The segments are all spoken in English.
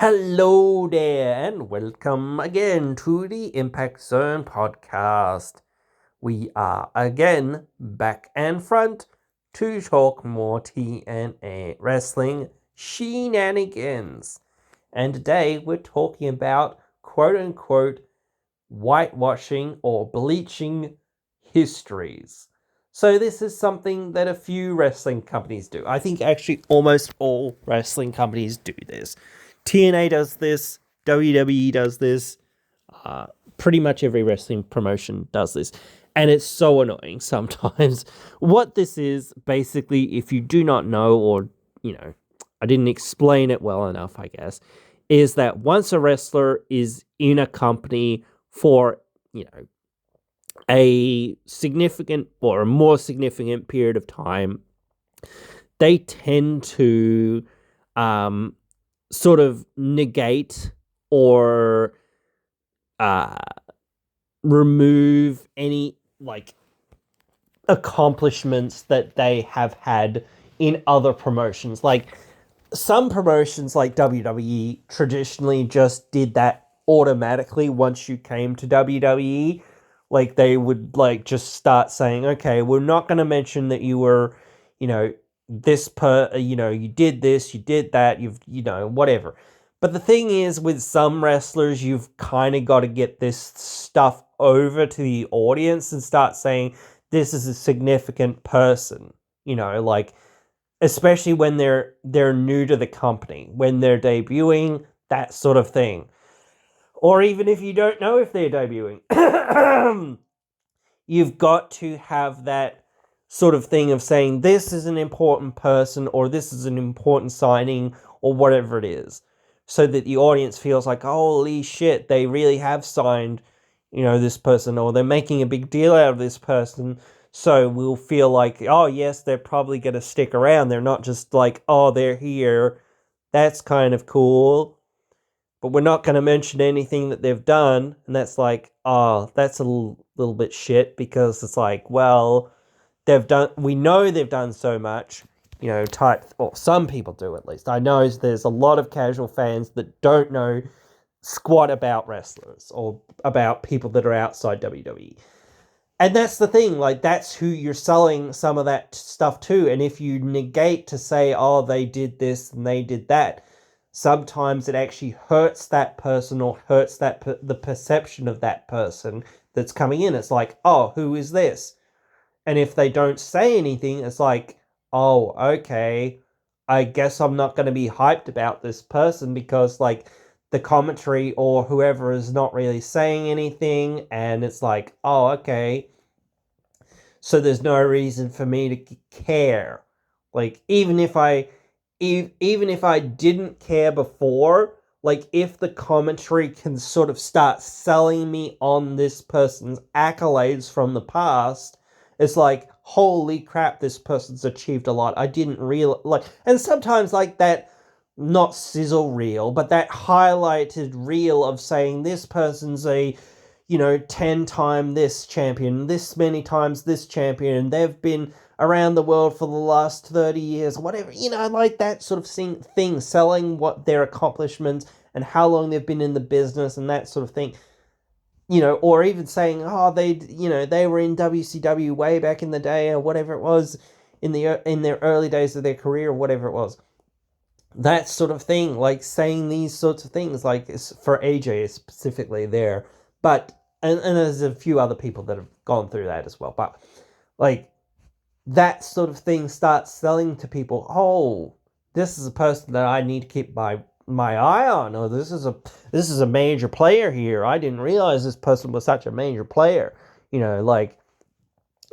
Hello there, and welcome again to the Impact Zone podcast. We are again back and front to talk more TNA wrestling shenanigans. And today we're talking about quote unquote whitewashing or bleaching histories. So, this is something that a few wrestling companies do. I think actually almost all wrestling companies do this. TNA does this, WWE does this, uh, pretty much every wrestling promotion does this. And it's so annoying sometimes. What this is, basically, if you do not know, or, I didn't explain it well enough, I guess, is that once a wrestler is in a company for, a significant or a more significant period of time, they tend to um, sort of negate or uh, remove any accomplishments that they have had in other promotions. Like some promotions like WWE traditionally just did that automatically once you came to WWE. Like they would just start saying, okay, we're not going to mention that you were, you know, you did this, you did that, whatever. But the thing is, with some wrestlers, you've kind of got to get this stuff over to the audience and start saying, this is a significant person, especially when they're new to the company, when they're debuting, that sort of thing. Or even if you don't know if they're debuting, you've got to have that sort of thing of saying this is an important person or this is an important signing or whatever it is, so that the audience feels like, holy shit, they really have signed, this person, or they're making a big deal out of this person. So we'll feel like, oh yes, they're probably going to stick around. They're not just like, oh, they're here. That's kind of cool, but we're not going to mention anything that they've done. And that's like, oh, that's a little bit shit, because it's like, well, we know they've done so much, or some people do at least. I know there's a lot of casual fans that don't know squat about wrestlers or about people that are outside WWE. And that's the thing, like, that's who you're selling some of that stuff to. And if you negate to say, oh, they did this and they did that, sometimes it actually hurts that person or hurts the perception of that person that's coming in. It's like, oh, who is this? And if they don't say anything, it's like, oh, okay, I guess I'm not going to be hyped about this person, because like the commentary or whoever is not really saying anything. And it's like, oh, okay, so there's no reason for me to care. Like even if I didn't care before, like if the commentary can sort of start selling me on this person's accolades from the past, it's like, holy crap, this person's achieved a lot. I didn't real like, and sometimes like that, not sizzle reel, but that highlighted reel of saying this person's a 10 time this champion, this many times this champion, they've been around the world for the last 30 years, whatever, like that sort of thing, selling what their accomplishments and how long they've been in the business and that sort of thing. Or even saying, oh, they were in WCW way back in the day, or whatever it was, in their early days of their career, or whatever it was. That sort of thing, like saying these sorts of things, like for AJ specifically there. But and there's a few other people that have gone through that as well. But like that sort of thing starts selling to people, oh, this is a person that I need to keep my eye on, or this is a major player here. I didn't realize this person was such a major player. Like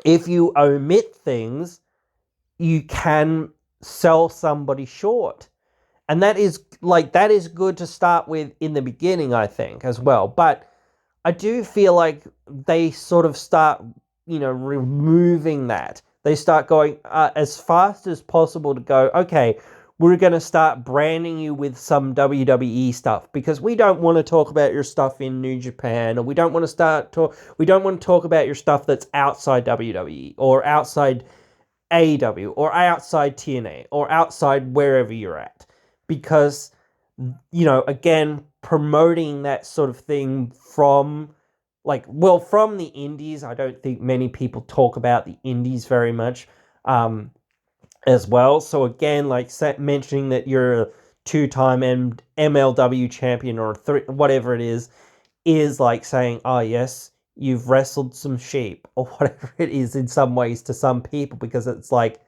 if you omit things, you can sell somebody short. And that is good to start with in the beginning, I think, as well. But I do feel like they sort of start, removing that. They start going as fast as possible to go, okay, we're going to start branding you with some WWE stuff, because we don't want to talk about your stuff in New Japan, or we don't want to talk about your stuff that's outside WWE or outside AEW or outside TNA or outside wherever you're at, because again, promoting that sort of thing from, from the indies. I don't think many people talk about the indies very much, as well. So again, mentioning that you're a two-time MLW champion or whatever it is like saying, oh yes, you've wrestled some sheep or whatever it is in some ways to some people, because it's like,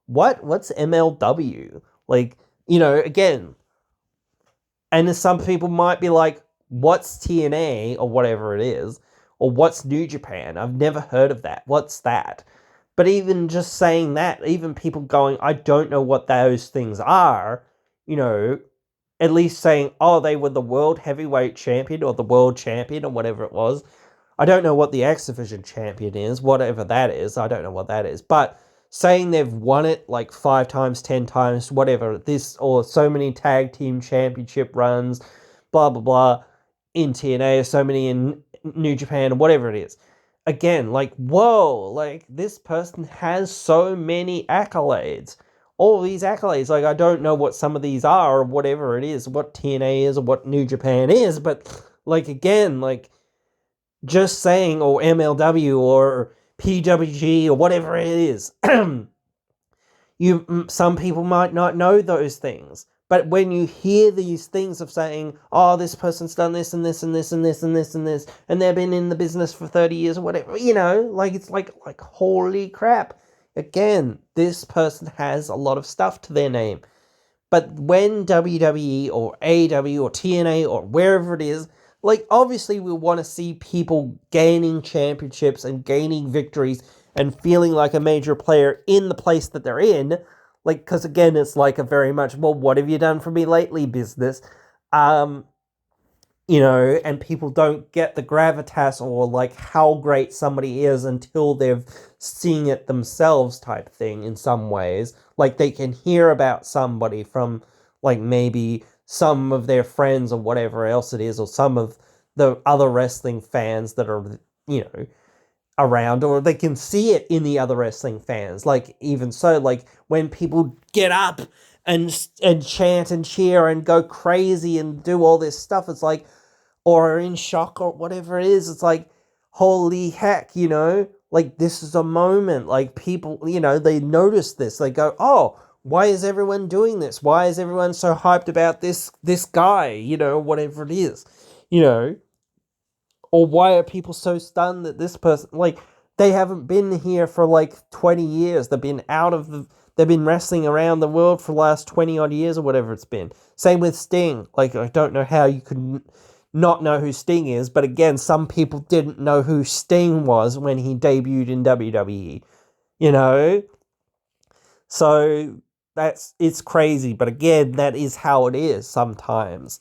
what's MLW? Again, and some people might be like, what's TNA or whatever it is, or what's New Japan? I've never heard of that. What's that? But even just saying that, even people going, I don't know what those things are, at least saying, oh, they were the world heavyweight champion or the world champion or whatever it was. I don't know what the X Division champion is, whatever that is. I don't know what that is. But saying they've won it like 5 times, 10 times, whatever, this, or so many tag team championship runs, blah, blah, blah, in TNA, so many in New Japan, whatever it is. Again, whoa, this person has so many accolades. All these accolades, I don't know what some of these are or whatever it is, what TNA is or what New Japan is, but, again, just saying, or MLW or PWG or whatever it is, some people might not know those things. But when you hear these things of saying, oh, this person's done this and this and this and this and this and this, and they've been in the business for 30 years or whatever, it's like holy crap. Again, this person has a lot of stuff to their name. But when WWE or AEW or TNA or wherever it is, obviously we want to see people gaining championships and gaining victories and feeling like a major player in the place that they're in. Because again, it's a very much, well, what have you done for me lately business? And people don't get the gravitas or how great somebody is until they've seen it themselves type thing in some ways. They can hear about somebody from maybe some of their friends or whatever else it is, or some of the other wrestling fans that are, around, or they can see it in the other wrestling fans. Even so, when people get up and chant and cheer and go crazy and do all this stuff, it's or are in shock or whatever it is, it's holy heck, this is a moment. People, they notice this, they go, oh, why is everyone doing this? Why is everyone so hyped about this guy, whatever it is, or why are people so stunned that this person, they haven't been here for 20 years. They've been wrestling around the world for the last 20 odd years or whatever it's been. Same with Sting. I don't know how you could not know who Sting is, but again, some people didn't know who Sting was when he debuted in WWE, So it's crazy, but again, that is how it is sometimes.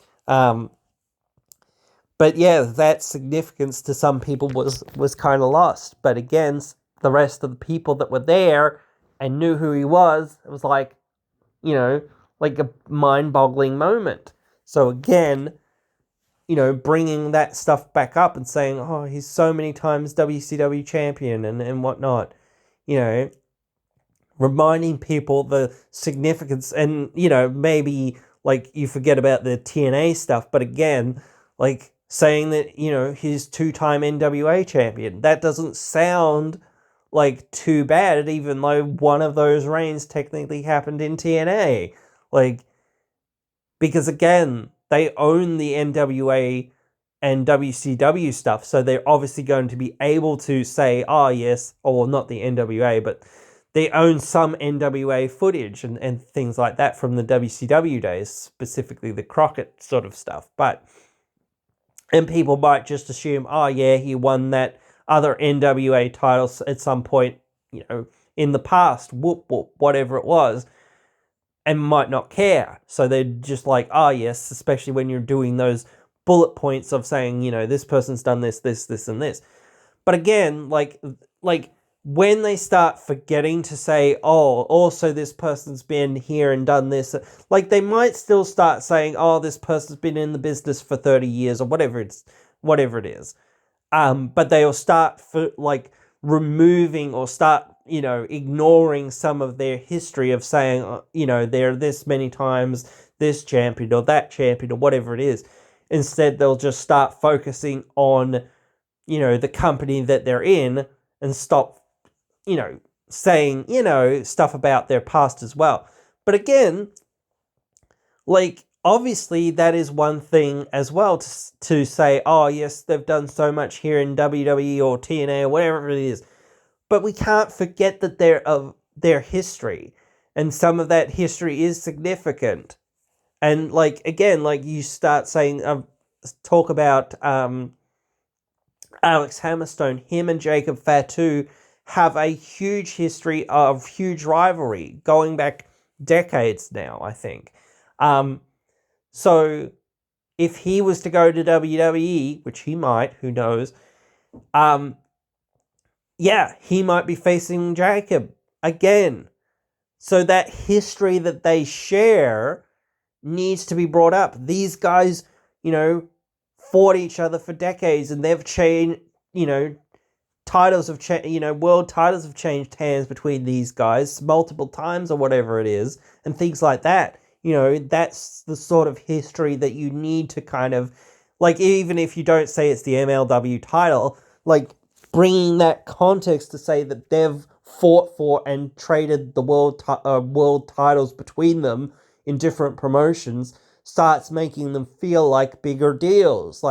But yeah, that significance to some people was kind of lost. But again, the rest of the people that were there and knew who he was, it was a mind-boggling moment. So again, bringing that stuff back up and saying, oh, he's so many times WCW champion and whatnot, reminding people the significance, and, maybe, you forget about the TNA stuff, but again, saying that, he's two-time NWA champion. That doesn't sound too bad, even though one of those reigns technically happened in TNA. Because again, they own the NWA and WCW stuff, so they're obviously going to be able to say, oh yes, or not the NWA, but they own some NWA footage and things like that from the WCW days, specifically the Crockett sort of stuff. And people might just assume, oh yeah, he won that other NWA title at some point, in the past, whoop, whoop, whatever it was, and might not care. So they're just oh yes, especially when you're doing those bullet points of saying, this person's done this, this, this, and this. But again, when they start forgetting to say, oh, also this person's been here and done this, they might still start saying, oh, this person's been in the business for 30 years or whatever it is. But they'll start removing or start, ignoring some of their history of saying, they're this many times this champion or that champion or whatever it is. Instead, they'll just start focusing on, the company that they're in and stop, saying, stuff about their past as well. But again, obviously that is one thing as well to say, oh, yes, they've done so much here in WWE or TNA or whatever it is. But we can't forget that they're of their history. And some of that history is significant. And, again, you start saying, talk about Alex Hammerstone, him and Jacob Fatu have a huge history of huge rivalry going back decades now, I think. So if he was to go to WWE, which he might, who knows, he might be facing Jacob again. So that history that they share needs to be brought up. These guys, fought each other for decades, and they've changed, titles have changed, world titles have changed hands between these guys multiple times or whatever it is, and things like that. That's the sort of history that you need to kind of, even if you don't say it's the MLW title, bringing that context to say that they've fought for and traded the world titles between them in different promotions starts making them feel like bigger deals.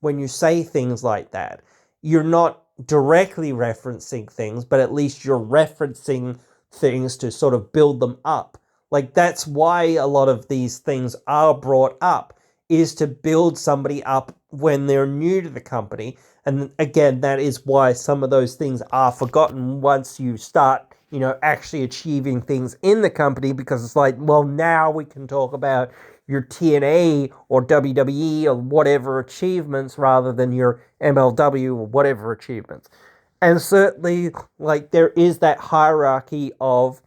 When you say things like that, you're not directly referencing things, but at least you're referencing things to sort of build them up. That's why a lot of these things are brought up, is to build somebody up when they're new to the company. And again, that is why some of those things are forgotten once you start, actually achieving things in the company, because it's now we can talk about your TNA or WWE or whatever achievements rather than your MLW or whatever achievements. And certainly, there is that hierarchy of,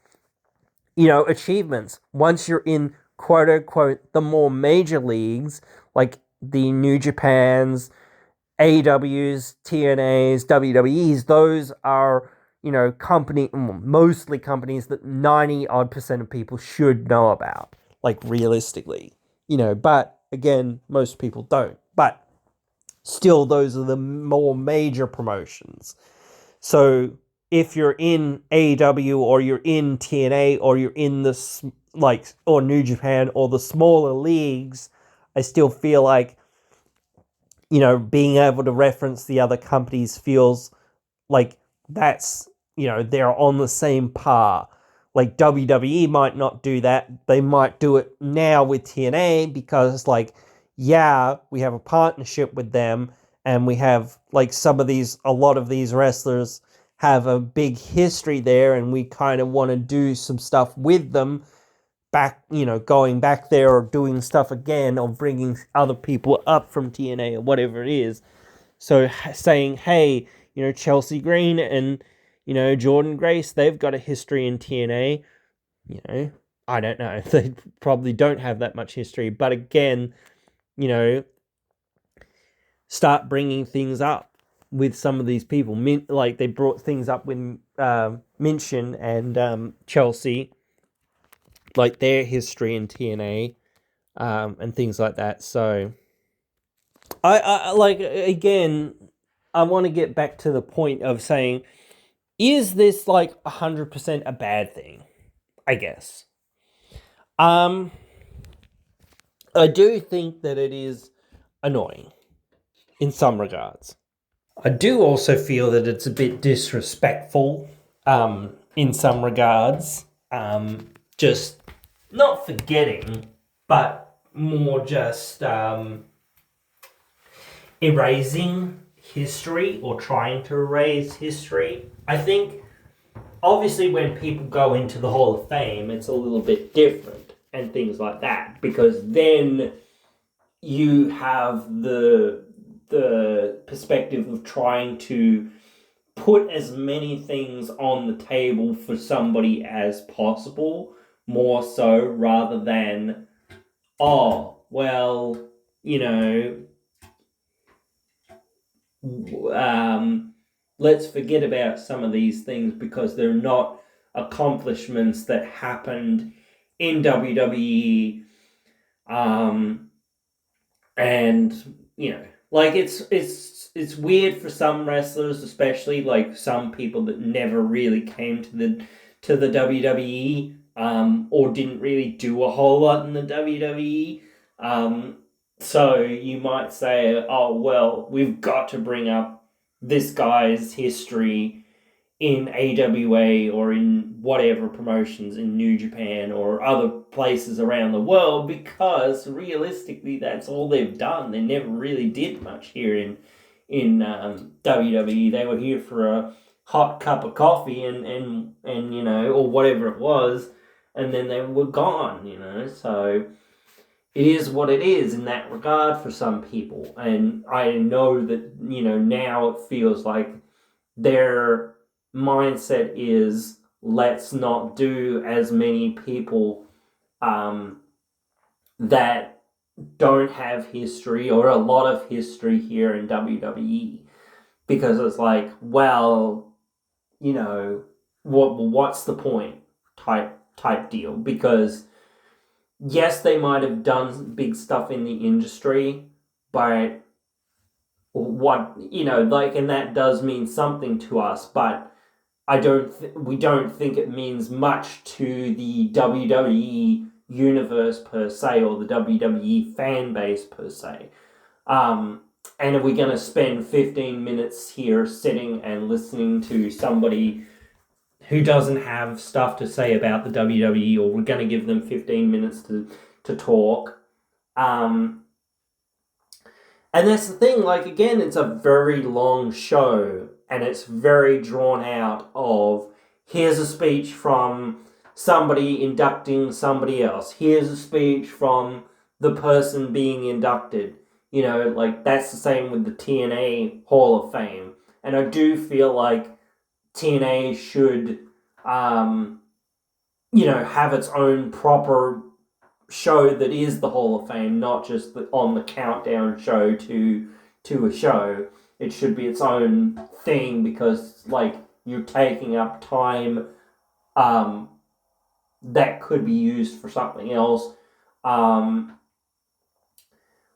achievements. Once you're in, quote unquote, the more major leagues, like the New Japans, AWs, TNAs, WWEs, those are, mostly companies that 90% of people should know about, realistically. But again, most people don't. But still, those are the more major promotions. So if you're in AEW or you're in TNA or you're in the or New Japan or the smaller leagues, I still feel like, being able to reference the other companies feels like that's, they're on the same par. WWE might not do that. They might do it now with TNA because we have a partnership with them, and we have a lot of these wrestlers have a big history there, and we kind of want to do some stuff with them back, going back there or doing stuff again or bringing other people up from TNA or whatever it is. So saying, hey, Chelsea Green and, Jordan Grace, they've got a history in TNA. I don't know. They probably don't have that much history. But again, start bringing things up with some of these people. They brought things up with Minchin and Chelsea, their history in TNA and things like that. So, again, I want to get back to the point of saying, is this 100% a bad thing? I guess. I do think that it is annoying in some regards. I do also feel that it's a bit disrespectful in some regards. Just not forgetting, but more just erasing history or trying to erase history. I think obviously when people go into the Hall of Fame, it's a little bit different and things like that, because then you have the perspective of trying to put as many things on the table for somebody as possible, more so, rather than, oh, well, let's forget about some of these things because they're not accomplishments that happened in WWE And like it's weird for some wrestlers, especially like some people that never really came to the WWE, or didn't really do a whole lot in the WWE. So you might say, oh well, we've got to bring up this guy's history in AWA or in whatever promotions in New Japan or other places around the world, because realistically that's all they've done. They never really did much here in WWE. They were here for a hot cup of coffee and or whatever it was, and then they were gone. So it is what it is in that regard for some people. And I know that now it feels like their mindset is, let's not do as many people that don't have history or a lot of history here in WWE, because it's like, well, what's the point type deal. Because yes, they might have done big stuff in the industry, but and that does mean something to us, but we don't think it means much to the WWE universe per se, or the WWE fan base per se. And are we going to spend 15 minutes here sitting and listening to somebody who doesn't have stuff to say about the WWE, or we're going to give them 15 minutes to talk? And that's the thing, like, again, it's a very long show, and it's very drawn out of, here's a speech from somebody inducting somebody else. Here's a speech from the person being inducted. Like, that's the same with the TNA Hall of Fame. And I do feel like TNA should, have its own proper show that is the Hall of Fame, not just on the countdown show to a show. It should be its own thing, because like, you're taking up time that could be used for something else.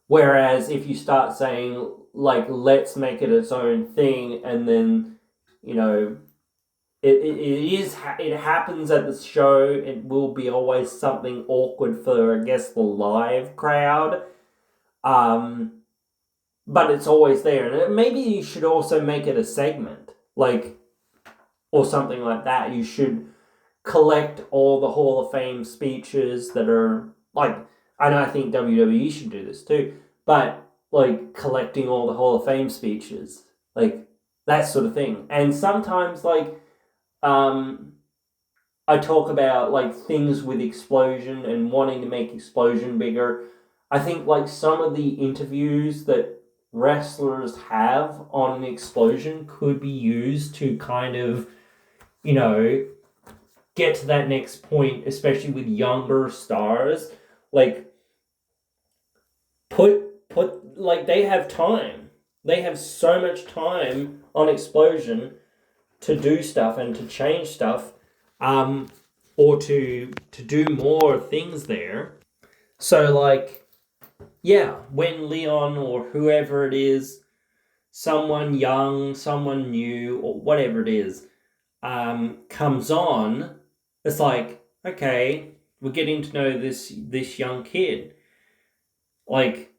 Whereas if you start saying, like, let's make it its own thing, and then it happens at the show. It will be always something awkward for, I guess, the live crowd. But it's always there. And maybe you should also make it a segment, like, or something like that. You should collect all the Hall of Fame speeches that are, like, and I think WWE should do this too, but like collecting all the Hall of Fame speeches, like that sort of thing. And sometimes, like, I talk about like things with Explosion and wanting to make Explosion bigger. I think like some of the interviews that wrestlers have on an Explosion could be used to kind of, get to that next point, especially with younger stars. Like, put like, they have time. They have so much time on Explosion to do stuff and to change stuff, or to do more things there. So, like, yeah, when Leon or whoever it is, someone young, someone new, or whatever it is, comes on, it's like, okay, we're getting to know this young kid, like,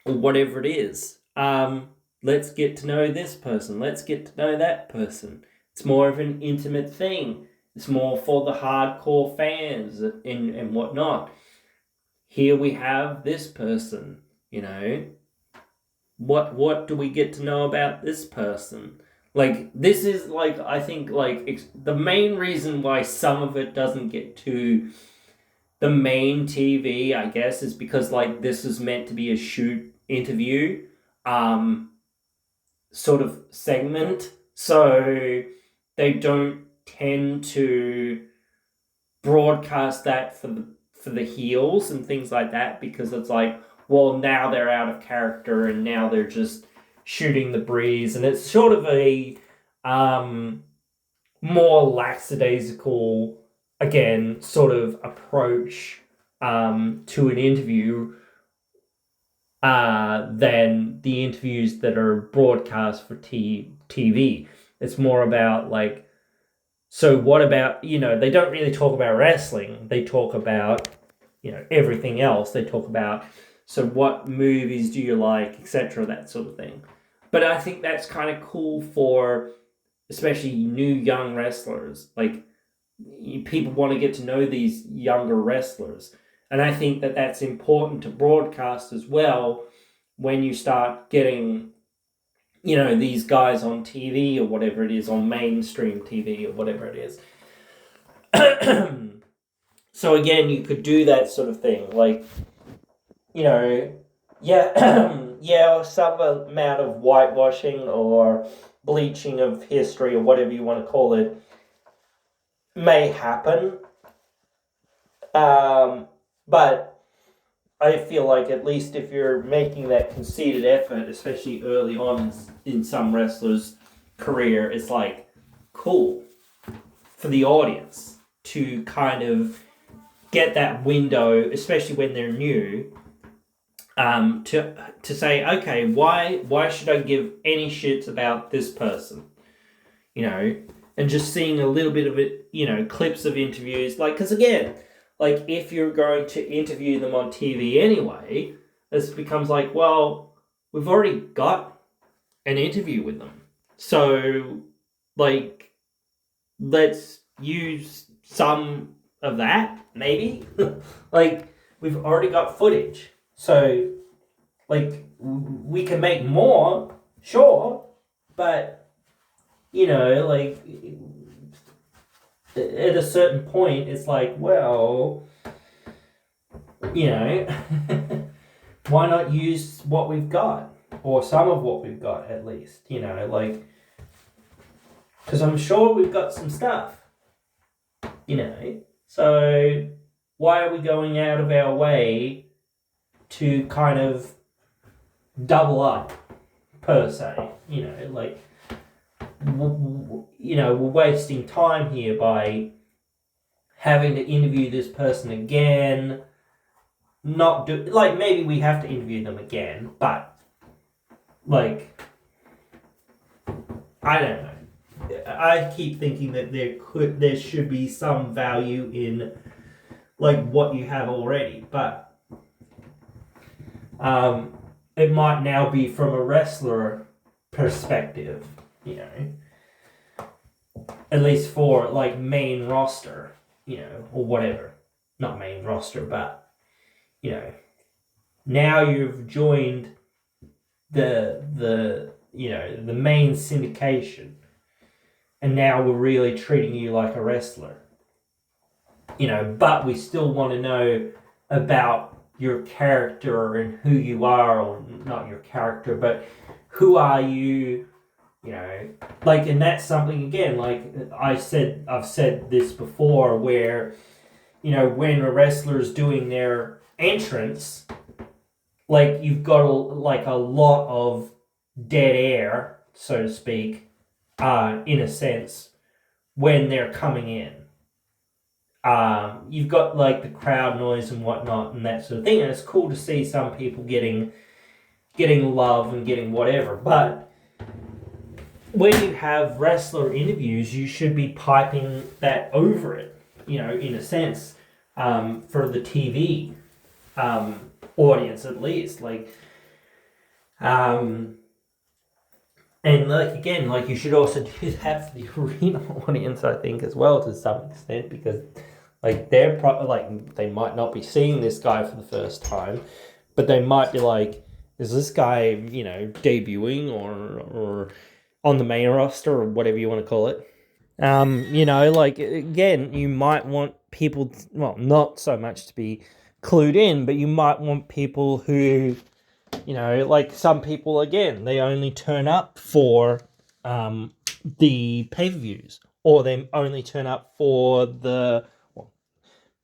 or whatever it is. Let's get to know this person. Let's get to know that person. It's more of an intimate thing. It's more for the hardcore fans and whatnot. Here we have this person, What do we get to know about this person? Like, this is, like, I think, like, the main reason why some of it doesn't get to the main TV, I guess, is because, like, this is meant to be a shoot interview, sort of segment. So they don't tend to broadcast that for the heels and things like that, because it's like, well, now they're out of character and now they're just shooting the breeze, and it's sort of a more lackadaisical, again, sort of approach to an interview than the interviews that are broadcast for TV. It's more about like, so what about, they don't really talk about wrestling. They talk about, everything else. They talk about, so what movies do you like, etc., that sort of thing. But I think that's kind of cool for especially new young wrestlers. Like, people want to get to know these younger wrestlers. And I think that that's important to broadcast as well when you start getting, these guys on TV or whatever it is, on mainstream TV or whatever it is. So again, you could do that sort of thing. Like, yeah, yeah, some amount of whitewashing or bleaching of history or whatever you want to call it may happen. But I feel like at least if you're making that conceited effort, especially early on in some wrestlers' career, it's like cool for the audience to kind of get that window, especially when they're new, to say, okay, why should I give any shits about this person? And just seeing a little bit of it, clips of interviews, like, because again, like, if you're going to interview them on TV anyway, this becomes like, well, we've already got an interview with them. So, like, let's use some of that, maybe. Like, we've already got footage. So, like, we can make more, sure, but, like, at a certain point, it's like, well, why not use what we've got? Or some of what we've got, at least, like, because I'm sure we've got some stuff, so why are we going out of our way to kind of double up, per se, like, we're wasting time here by having to interview this person again. Maybe we have to interview them again, but, like, I don't know. I keep thinking that there should be some value in, like, what you have already, but it might now be from a wrestler perspective, at least for, like, main roster, or whatever. Not main roster, but, now you've joined the main syndication, and now we're really treating you like a wrestler, but we still want to know about your character and who you are, or not your character, but who are you, like, and that's something, again, like I've said this before, where, when a wrestler's doing their entrance, like, you've got a lot of dead air, so to speak, in a sense, when they're coming in. You've got, like, the crowd noise and whatnot and that sort of thing, and it's cool to see some people getting love and getting whatever, but when you have wrestler interviews, you should be piping that over it, in a sense, for the TV audience, at least, like, and, like, again, like, you should also do that for the arena audience, I think, as well, to some extent, because, like, they're like, they might not be seeing this guy for the first time, but they might be like, is this guy, debuting or on the main roster, or whatever you want to call it? Like, again, you might want people, well, not so much to be clued in, but you might want people who, like, some people, again, they only turn up for the pay-per-views, or they only turn up for the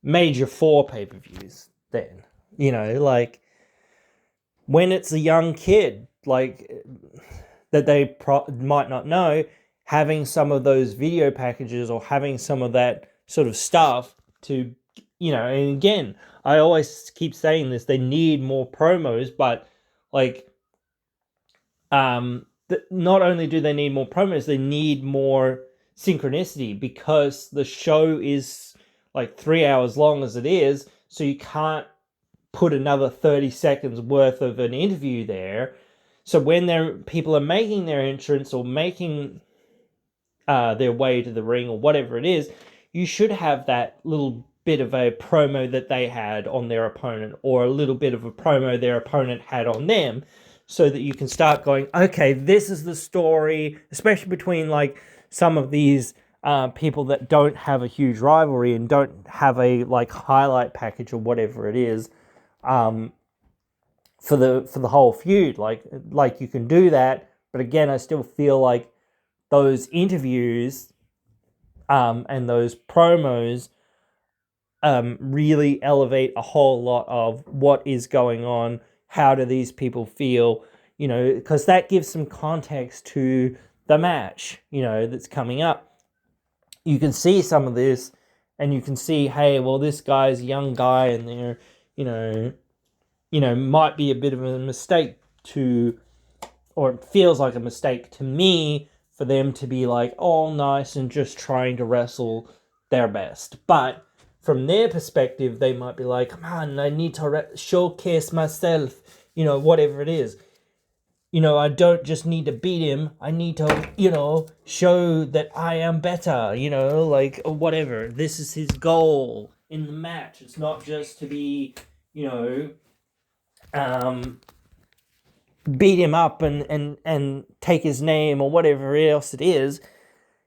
major 4 pay-per-views then. Like, when it's a young kid, like, that they might not know, having some of those video packages or having some of that sort of stuff to and again, I always keep saying this, they need more promos, but like, not only do they need more promos, they need more synchronicity, because the show is like 3 hours long as it is, so you can't put another 30 seconds worth of an interview there. So when people are making their entrance or making their way to the ring or whatever it is, you should have that little bit of a promo that they had on their opponent, or a little bit of a promo their opponent had on them, so that you can start going, okay, this is the story, especially between like some of these people that don't have a huge rivalry and don't have a like highlight package or whatever it is, for the whole feud. Like you can do that, but again, I still feel like those interviews and those promos really elevate a whole lot of what is going on. How do these people feel? Because that gives some context to the match, that's coming up. You can see some of this, and you can see, hey, well, this guy's a young guy, and they're, might be a bit of a mistake or it feels like a mistake to me for them to be like all nice and just trying to wrestle their best. But from their perspective, they might be like, come on, I need to showcase myself, whatever it is. I don't just need to beat him. I need to, show that I am better, like, or whatever. This is his goal in the match. It's not just to be, beat him up and take his name or whatever else it is.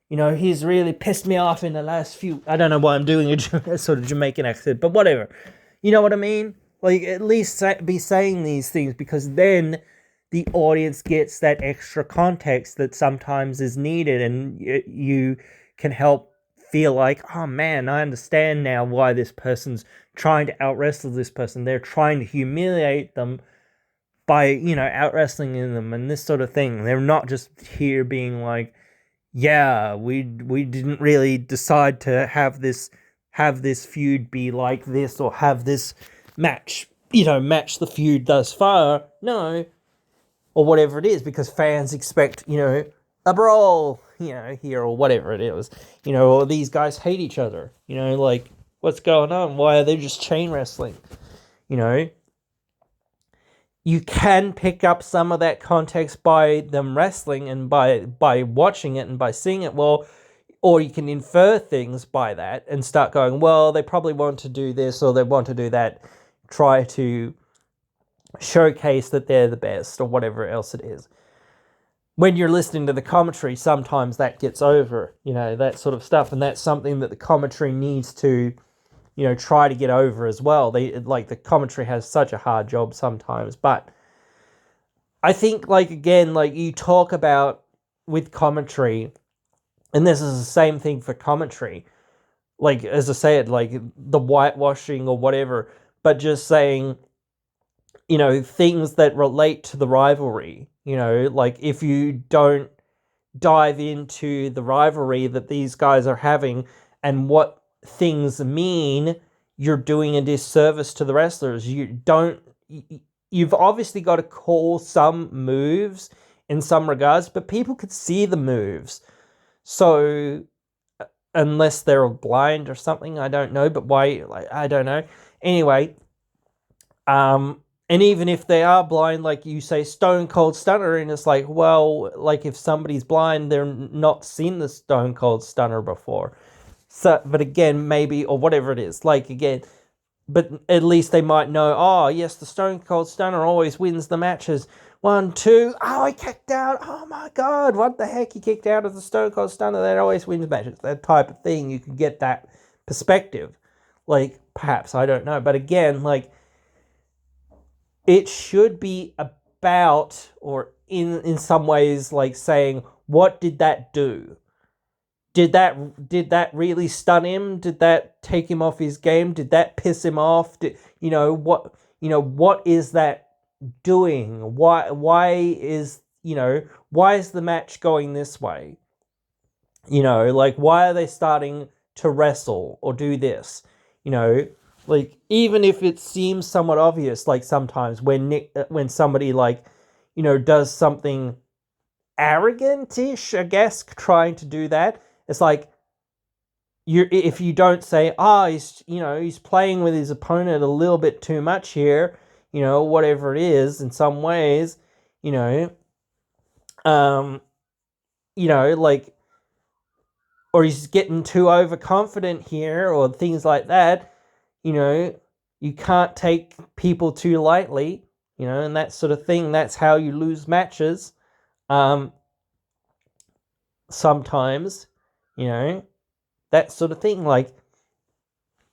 He's really pissed me off in the last few... I don't know why I'm doing a sort of Jamaican accent, but whatever. You know what I mean? Like, at least be saying these things, because then the audience gets that extra context that sometimes is needed, and you can help feel like, oh man, I understand now why this person's trying to out-wrestle this person. They're trying to humiliate them by, out-wrestling them and this sort of thing. They're not just here being like, yeah, we didn't really decide to have this feud be like this, or have this match, match the feud thus far. No, or whatever it is, because fans expect, a brawl, here, or whatever it is, or these guys hate each other, like, what's going on? Why are they just chain wrestling? You can pick up some of that context by them wrestling and by watching it and by seeing it. Well, or you can infer things by that and start going, well, they probably want to do this or they want to do that. Try to showcase that they're the best or whatever else it is. When you're listening to the commentary, sometimes that gets over, that sort of stuff. And that's something that the commentary needs to, try to get over as well. The commentary has such a hard job sometimes, but I think, again, you talk about with commentary, and this is the same thing for commentary, as I said, the whitewashing or whatever, but just saying, things that relate to the rivalry, if you don't dive into the rivalry that these guys are having and what things mean, you're doing a disservice to the wrestlers. You've obviously got to call some moves in some regards, but people could see the moves. So unless they're blind or something, I don't know, but why, I don't know. Anyway, and even if they are blind, like you say, Stone Cold Stunner, and it's like, well, if somebody's blind, they're not seen the Stone Cold Stunner before. So, but again, maybe, or whatever it is, again, but at least they might know, oh, yes, the Stone Cold Stunner always wins the matches. 1, 2, oh, he kicked out. Oh, my God, what the heck? He kicked out of the Stone Cold Stunner. That always wins matches. That type of thing. You could get that perspective. Perhaps, I don't know. But again, it should be about, or in some ways, saying, what did that do? Did that really stun him? Did that take him off his game? Did that piss him off? What is that doing? Why is the match going this way? Why are they starting to wrestle or do this? Like, even if it seems somewhat obvious, like sometimes when somebody, like, does something arrogant-ish, I guess, trying to do that, it's like, if you don't say, he's playing with his opponent a little bit too much here, whatever it is, in some ways, you know, um, like, or he's getting too overconfident here, or things like that, you can't take people too lightly, and that sort of thing. That's how you lose matches. Sometimes, that sort of thing. Like,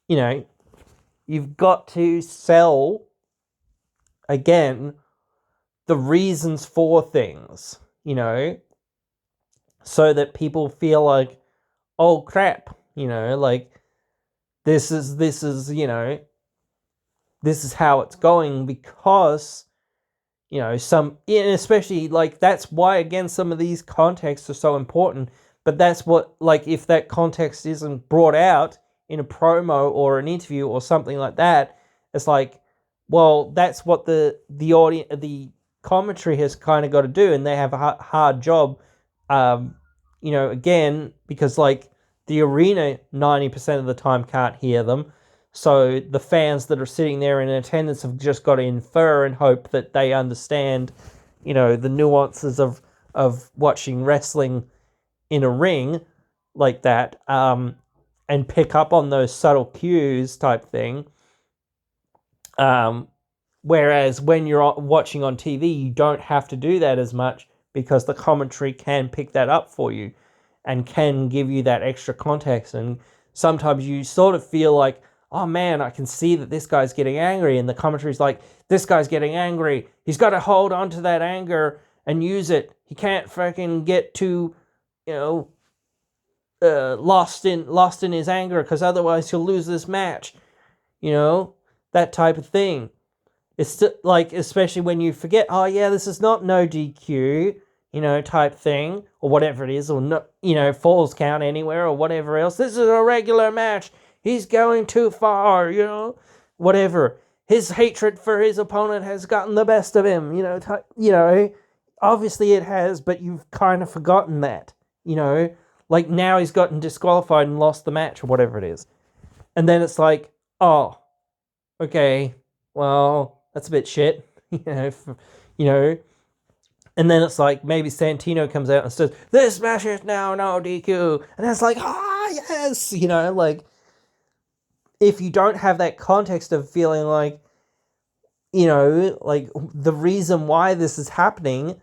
you've got to sell, again, the reasons for things, so that people feel like, oh crap, like, this is, this is how it's going, because, especially, like, that's why, again, some of these contexts are so important. But that's what, like, if that context isn't brought out in a promo or an interview or something like that, it's like, well, that's what the audience, the commentary has kind of got to do, and they have a hard job, again, because, like, the arena 90% of the time can't hear them. So the fans that are sitting there in attendance have just got to infer and hope that they understand, the nuances of watching wrestling in a ring like that, and pick up on those subtle cues type thing. Whereas when you're watching on TV, you don't have to do that as much, because the commentary can pick that up for you and can give you that extra context. And sometimes you sort of feel like, oh man, I can see that this guy's getting angry, and the commentary's like, this guy's getting angry. He's got to hold on to that anger and use it. He can't fucking get too, lost in his anger, because otherwise he'll lose this match. That type of thing. It's like, especially when you forget, oh yeah, this is not no DQ, type thing, or whatever it is, or no, falls count anywhere, or whatever else. This is a regular match. He's going too far, whatever. His hatred for his opponent has gotten the best of him, obviously it has, but you've kind of forgotten that, like, now he's gotten disqualified and lost the match, or whatever it is. And then it's like, oh, okay, well, that's a bit shit, and then it's like, maybe Santino comes out and says, this match is now no DQ, and it's like, yes, like, if you don't have that context of feeling like, like, the reason why this is happening,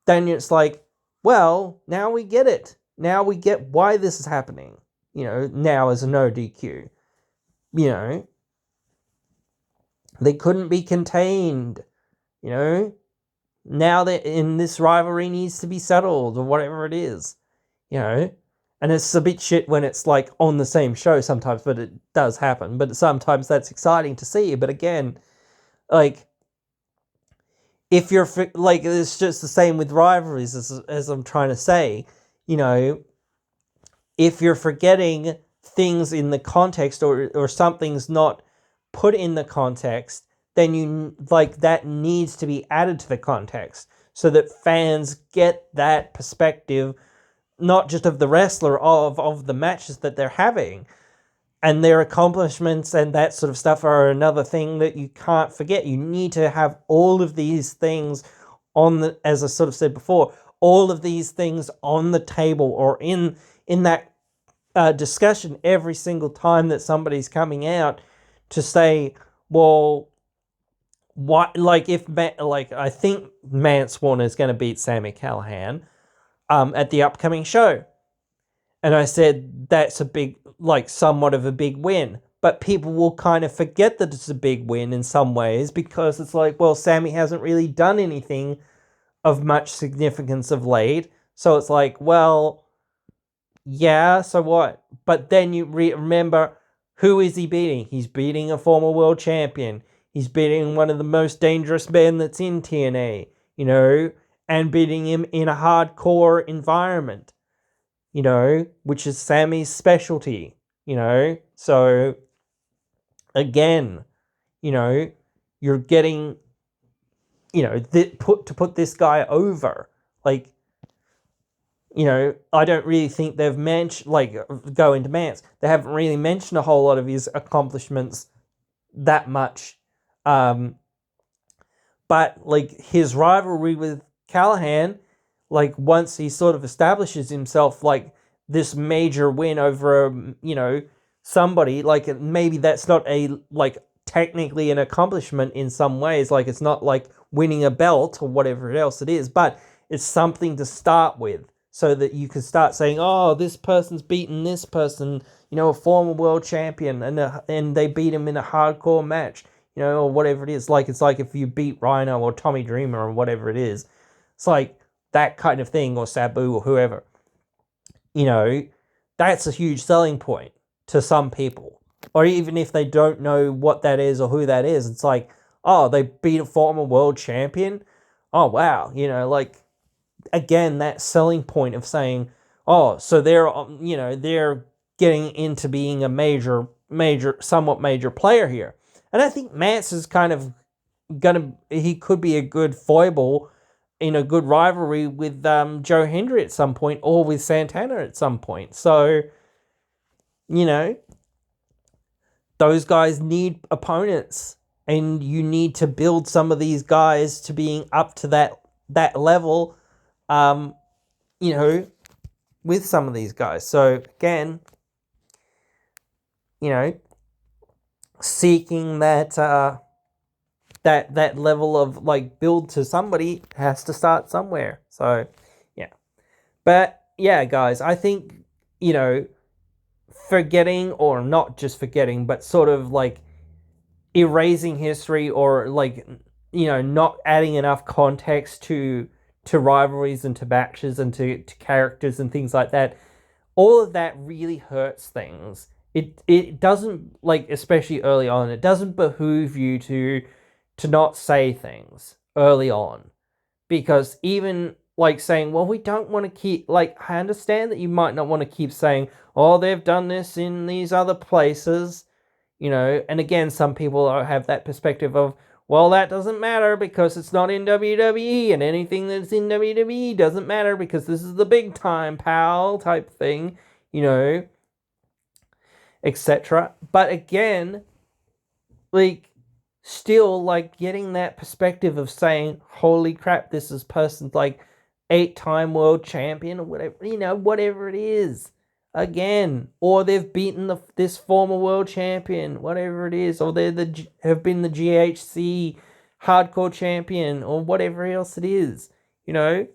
then it's like, well, now we get it. Now we get why this is happening, now as a no DQ. They couldn't be contained, now that in this rivalry needs to be settled, or whatever it is, and it's a bit shit when it's like on the same show sometimes, but it does happen. But sometimes that's exciting to see. But again, like, if you're like, it's just the same with rivalries, as I'm trying to say, if you're forgetting things in the context, or something's not put in the context, then you, like, that needs to be added to the context, so that fans get that perspective, not just of the wrestler, of the matches that they're having, and their accomplishments and that sort of stuff are another thing that you can't forget. You need to have all of these things as I sort of said before, all of these things on the table, or in that discussion every single time that somebody's coming out to say, well, what, like, I think Mance Warner is going to beat Sami Callihan at the upcoming show. And I said, that's a big, like, somewhat of a big win. But people will kind of forget that it's a big win in some ways, because it's like, well, Sami hasn't really done anything of much significance of late. So it's like, well, yeah, so what? But then you remember, who is he beating? He's beating a former world champion. He's beating one of the most dangerous men that's in TNA, and beating him in a hardcore environment, which is Sami's specialty, so again, you know, you're getting, you know, put this guy over. Like, you know, I don't really think they've mentioned, like, go into Mance. They haven't really mentioned a whole lot of his accomplishments that much. But, like, his rivalry with Callahan, like, once he sort of establishes himself, like, this major win over, you know, somebody, like, maybe that's not like, technically an accomplishment in some ways. Like, it's not like winning a belt or whatever else it is, but it's something to start with so that you can start saying, oh, this person's beaten this person, you know, a former world champion, and they beat him in a hardcore match, you know, or whatever it is. Like, it's like if you beat Rhino or Tommy Dreamer or whatever it is. It's like that kind of thing, or Sabu or whoever. You know, that's a huge selling point to some people. Or even if they don't know what that is or who that is, it's like, oh, they beat a former world champion. Oh, wow. You know, like, again, that selling point of saying, oh, so they're, you know, they're getting into being a somewhat major player here. And I think Mance is kind of he could be a good foible in a good rivalry with Joe Hendry at some point, or with Santana at some point. So, you know, those guys need opponents, and you need to build some of these guys to being up to that level, you know, with some of these guys. So again, you know, seeking that that level of, like, build to somebody has to start somewhere. So yeah. But yeah, guys, I think, you know, forgetting, or not just forgetting, but sort of like erasing history, or, like, you know, not adding enough context to rivalries and to matches and to characters and things like that, all of that really hurts things. It doesn't, like, especially early on, it doesn't behoove you to not say things early on, because even, like, saying, well, we don't want to keep, like, I understand that you might not want to keep saying, oh, they've done this in these other places, you know, and again, some people have that perspective of, well, that doesn't matter because it's not in WWE, and anything that's in WWE doesn't matter because this is the big time, pal, type thing, you know, etc. But again, like, still, like, getting that perspective of saying, holy crap, this is person's, like, 8-time world champion, or whatever, you know, whatever it is, again, or they've beaten this former world champion, whatever it is, or have been the GHC hardcore champion, or whatever else it is, you know,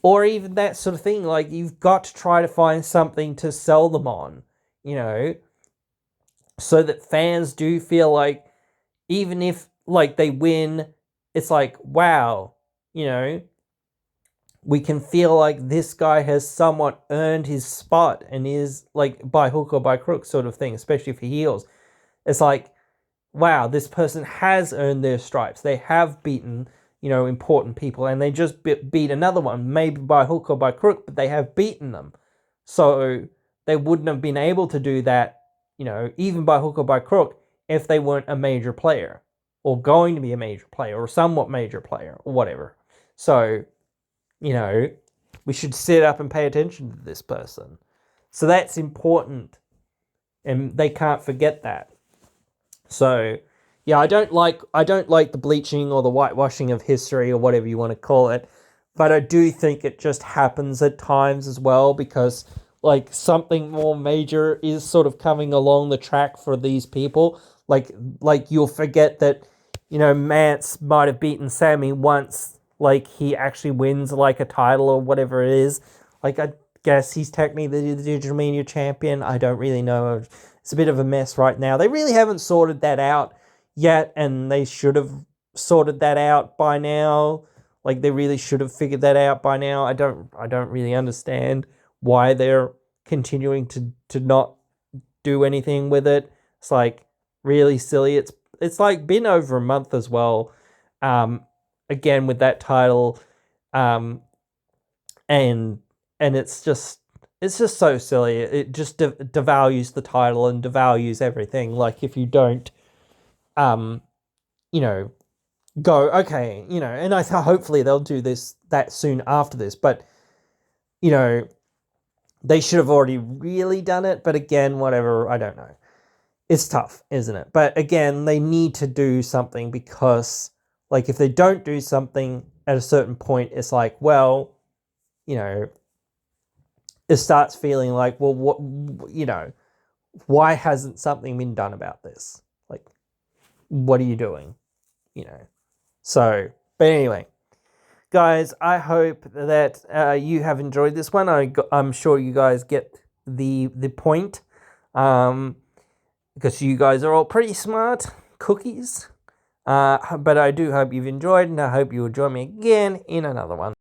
or even that sort of thing. Like, you've got to try to find something to sell them on, you know, so that fans do feel like, even if, like, they win, it's like, wow, you know, we can feel like this guy has somewhat earned his spot and is, like, by hook or by crook sort of thing, especially for heels. It's like, wow, this person has earned their stripes. They have beaten, you know, important people, and they just beat another one, maybe by hook or by crook, but they have beaten them. So they wouldn't have been able to do that, you know, even by hook or by crook, if they weren't a major player, or going to be a major player, or somewhat major player, or whatever. So, you know, we should sit up and pay attention to this person. So that's important, and they can't forget that. So, yeah, I don't like the bleaching or the whitewashing of history, or whatever you want to call it, but I do think it just happens at times as well, because, like, something more major is sort of coming along the track for these people. Like you'll forget that, you know, Mance might have beaten Sammy once, like, he actually wins, like, a title or whatever it is. Like, I guess he's technically the Digital Media Champion. I don't really know. It's a bit of a mess right now. They really haven't sorted that out yet, and they should have sorted that out by now. Like, they really should have figured that out by now. I don't really understand why they're continuing to not do anything with it. It's, like, really silly. It's like been over a month as well. Again with that title, and it's just, it's just so silly. It just devalues the title and devalues everything. Like, if you don't, you know, go, okay, you know, and I thought hopefully they'll do that soon after this, but, you know, they should have already really done it, but again, whatever, I don't know. It's tough, isn't it? But again, they need to do something, because, like, if they don't do something at a certain point, it's like, well, you know, it starts feeling like, well, what, you know, why hasn't something been done about this? Like, what are you doing? You know? So, but anyway, guys, I hope that you have enjoyed this one. I'm sure you guys get the point, because you guys are all pretty smart cookies. But I do hope you've enjoyed, and I hope you'll join me again in another one.